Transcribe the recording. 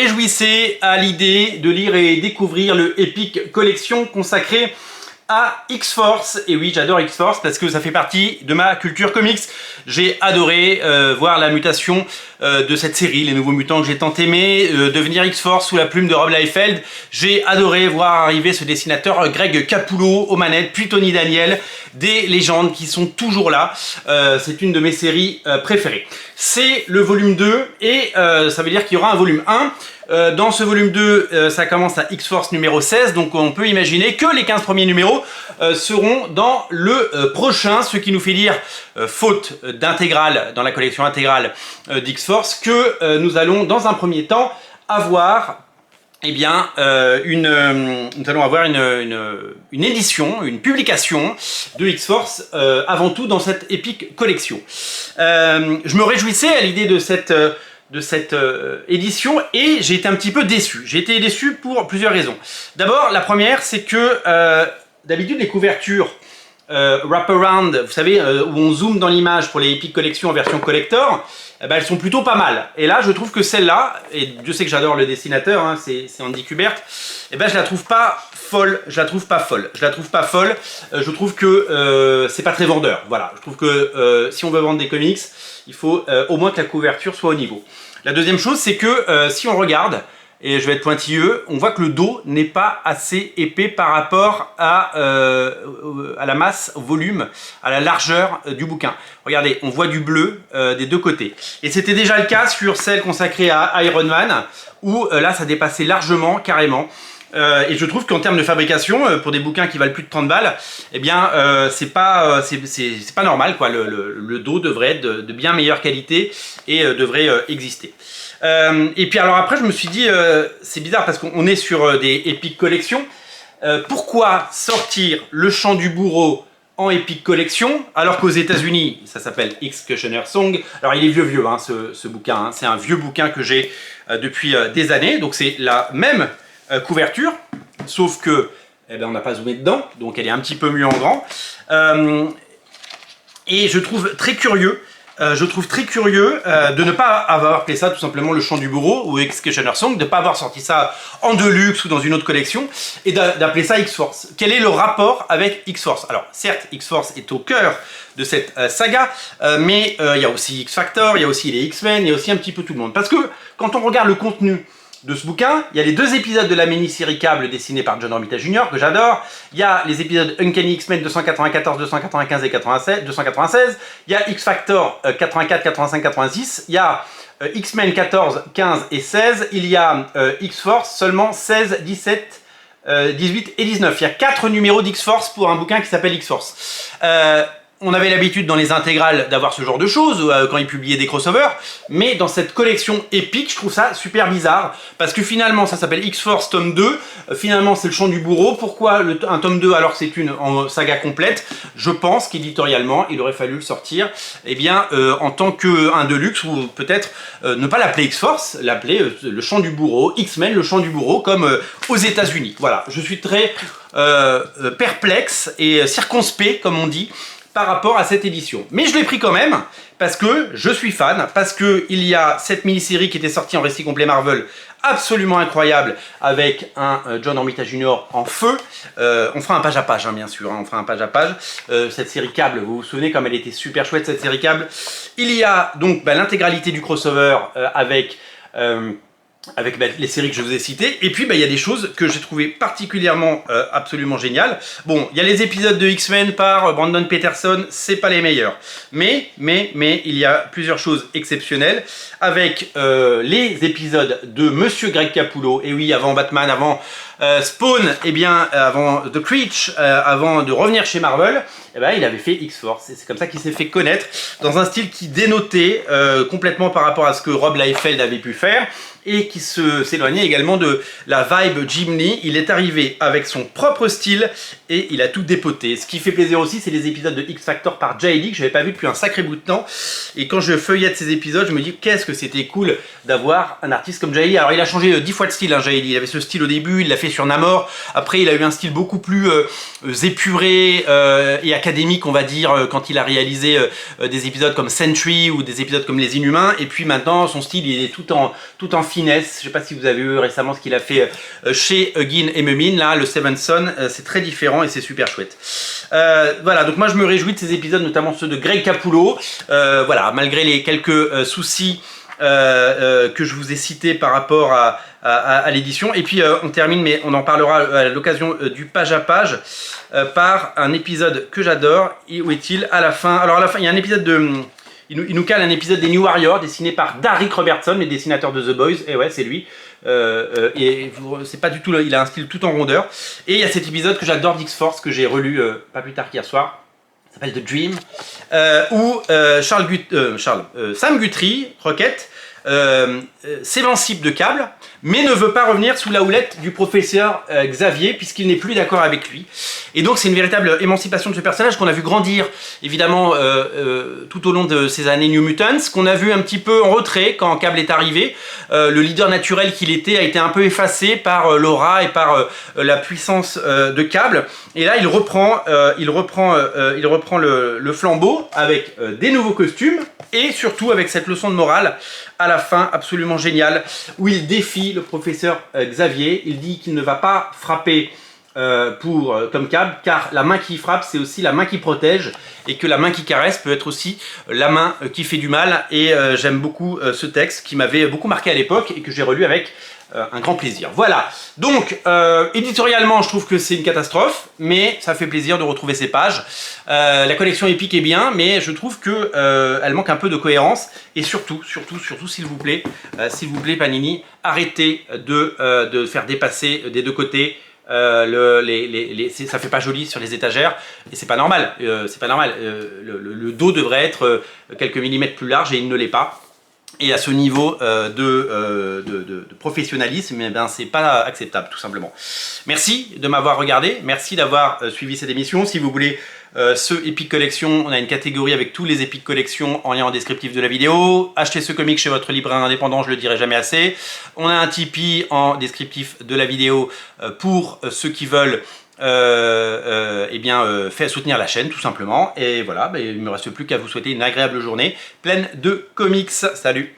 réjouissais à l'idée de lire et découvrir le Epic Collection consacré à X-Force. Et oui, j'adore X-Force parce que ça fait partie de ma culture comics. J'ai adoré voir la mutation de cette série, les nouveaux mutants que j'ai tant aimé, devenir X-Force sous la plume de Rob Liefeld. J'ai adoré voir arriver ce dessinateur Greg Capullo aux manettes, puis Tony Daniel, des légendes qui sont toujours là. C'est une de mes séries préférées. C'est le volume 2 et ça veut dire qu'il y aura un volume 1. Dans ce volume 2, ça commence à X-Force numéro 16, donc on peut imaginer que les 15 premiers numéros seront dans le prochain, ce qui nous fait dire, faute d'intégrale, dans la collection intégrale d'X-Force, que nous allons dans un premier temps avoir nous allons avoir une édition, une publication de X-Force avant tout dans cette Epic Collection. Je me réjouissais à l'idée de cette édition et j'ai été un petit peu déçu. J'ai été déçu pour plusieurs raisons. D'abord, la première, c'est que d'habitude les couvertures wraparound, vous savez, où on zoome dans l'image pour les Epic Collection en version collector, elles sont plutôt pas mal. Et là, je trouve que celle-là, et Dieu sait que j'adore le dessinateur, hein, c'est Andy Kubert, je la trouve pas folle, je trouve que c'est pas très vendeur. Voilà, je trouve que si on veut vendre des comics, il faut au moins que la couverture soit au niveau. La deuxième chose, c'est que si on regarde, et je vais être pointilleux, on voit que le dos n'est pas assez épais par rapport à la masse, au volume, à la largeur du bouquin. Regardez, on voit du bleu des deux côtés. Et c'était déjà le cas sur celle consacrée à Iron Man, où là, ça dépassait largement, carrément. Et je trouve qu'en termes de fabrication, pour des bouquins qui valent plus de 30 balles, eh bien, c'est pas normal, quoi. Le dos devrait être de bien meilleure qualité et devrait exister. Et puis alors après, je me suis dit, c'est bizarre parce qu'on est sur des Epic Collection. Pourquoi sortir Le Chant du Bourreau en Epic Collection alors qu'aux États-Unis, ça s'appelle X-Cutioner Song. Alors il est vieux, hein, ce bouquin. Hein. C'est un vieux bouquin que j'ai depuis des années. Donc c'est la même couverture, sauf que on n'a pas zoomé dedans, donc elle est un petit peu mieux en grand. Et je trouve très curieux. De ne pas avoir appelé ça tout simplement Le Chant du Bourreau ou X-Cutioner Song, de ne pas avoir sorti ça en deluxe ou dans une autre collection et d'appeler ça X-Force. Quel est le rapport avec X-Force? Alors certes, X-Force est au cœur de cette saga, mais il y a aussi X-Factor, il y a aussi les X-Men, il y a aussi un petit peu tout le monde. Parce que quand on regarde le contenu de ce bouquin, il y a les 2 épisodes de la mini-série câble dessinée par John Romita Jr. que j'adore. Il y a les épisodes Uncanny X-Men 294, 295 et 296. Il y a X-Factor 84, 85, 86. Il y a X-Men 14, 15 et 16. Il y a X-Force seulement 16, 17, 18 et 19. Il y a 4 numéros d'X-Force pour un bouquin qui s'appelle X-Force. On avait l'habitude dans les intégrales d'avoir ce genre de choses, quand ils publiaient des crossovers, mais dans cette collection épique, je trouve ça super bizarre, parce que finalement ça s'appelle X-Force tome 2, finalement c'est Le Chant du Bourreau. Pourquoi un tome 2 alors que c'est une saga complète? Je pense qu'éditorialement, il aurait fallu le sortir en tant qu'un deluxe, ou peut-être ne pas l'appeler X-Force, l'appeler Le Chant du Bourreau, X-Men, Le Chant du Bourreau, comme aux États-Unis. Voilà, je suis très perplexe et circonspect, comme on dit, par rapport à cette édition. Mais je l'ai pris quand même, parce que je suis fan, parce qu'il y a cette mini-série qui était sortie en récit complet Marvel, absolument incroyable, avec un John Romita Jr. en feu. On fera un page à page, hein, bien sûr, hein, on fera un page à page. Cette série câble, vous vous souvenez comme elle était super chouette, cette série câble. Il y a donc l'intégralité du crossover avec les séries que je vous ai citées, et puis il y a des choses que j'ai trouvées particulièrement absolument géniales. Bon, il y a les épisodes de X-Men par Brandon Peterson, c'est pas les meilleurs, mais il y a plusieurs choses exceptionnelles, avec les épisodes de Monsieur Greg Capullo, et oui, avant Batman, avant Spawn, avant The Creech, avant de revenir chez Marvel, il avait fait X-Force, et c'est comme ça qu'il s'est fait connaître, dans un style qui dénotait complètement par rapport à ce que Rob Liefeld avait pu faire, et qui s'éloignait également de la vibe Jim Lee. Il est arrivé avec son propre style et il a tout dépoté. Ce qui fait plaisir aussi, c'est les épisodes de X-Factor par Jay Lee que je n'avais pas vu depuis un sacré bout de temps. Et quand je feuillette ces épisodes, je me dis qu'est-ce que c'était cool d'avoir un artiste comme Jay Lee. Alors il a changé 10 fois de style, hein, Jay Lee. Il avait ce style au début, il l'a fait sur Namor. Après, il a eu un style beaucoup plus épuré et académique, on va dire, quand il a réalisé des épisodes comme Sentry ou des épisodes comme Les Inhumains. Et puis maintenant, son style, il est tout en finesse. Je sais pas si vous avez vu récemment ce qu'il a fait chez Gin et Mumin, là, le Seventh Son. C'est très différent et c'est super chouette. Voilà, donc moi je me réjouis de ces épisodes, notamment ceux de Greg Capullo. Voilà, malgré les quelques soucis que je vous ai cités par rapport à l'édition. Et puis on termine, mais on en parlera à l'occasion du page à page, par un épisode que j'adore. Où est-il à la fin? Alors à la fin, il y a un épisode de... Il nous cale un épisode des New Warriors, dessiné par Darick Robertson, le dessinateur de The Boys. Et ouais, c'est lui. Et c'est pas du tout, il a un style tout en rondeur. Et il y a cet épisode que j'adore d'X-Force, que j'ai relu pas plus tard qu'hier soir. Ça s'appelle The Dream, où Sam Guthrie, Rocket, s'émancipe de Cable, mais ne veut pas revenir sous la houlette du professeur Xavier, puisqu'il n'est plus d'accord avec lui. Et donc c'est une véritable émancipation de ce personnage qu'on a vu grandir, évidemment, tout au long de ces années New Mutants, qu'on a vu un petit peu en retrait quand Cable est arrivé. Le leader naturel qu'il était a été un peu effacé par l'aura et par la puissance de Cable. Et là, il reprend le flambeau avec des nouveaux costumes et surtout avec cette leçon de morale à la fin absolument géniale où il défie le professeur Xavier. Il dit qu'il ne va pas frapper comme Cable, car la main qui frappe, c'est aussi la main qui protège, et que la main qui caresse peut être aussi la main qui fait du mal. Et j'aime beaucoup ce texte qui m'avait beaucoup marqué à l'époque et que j'ai relu avec un grand plaisir. Voilà, donc éditorialement je trouve que c'est une catastrophe, mais ça fait plaisir de retrouver ces pages. La collection épique est bien, mais je trouve que elle manque un peu de cohérence. Et surtout s'il vous plaît Panini, arrêtez de faire dépasser des deux côtés. Ça fait pas joli sur les étagères et c'est pas normal. Le dos devrait être quelques millimètres plus large et il ne l'est pas. Et à ce niveau de professionnalisme, eh ben, c'est pas acceptable tout simplement. Merci de m'avoir regardé, merci d'avoir suivi cette émission. Si vous voulez ce Epic Collection, on a une catégorie avec tous les Epic Collection en lien en descriptif de la vidéo. Achetez ce comic chez votre libraire indépendant, je le dirai jamais assez. On a un Tipeee en descriptif de la vidéo pour ceux qui veulent soutenir la chaîne tout simplement. Et voilà, il ne me reste plus qu'à vous souhaiter une agréable journée pleine de comics. Salut!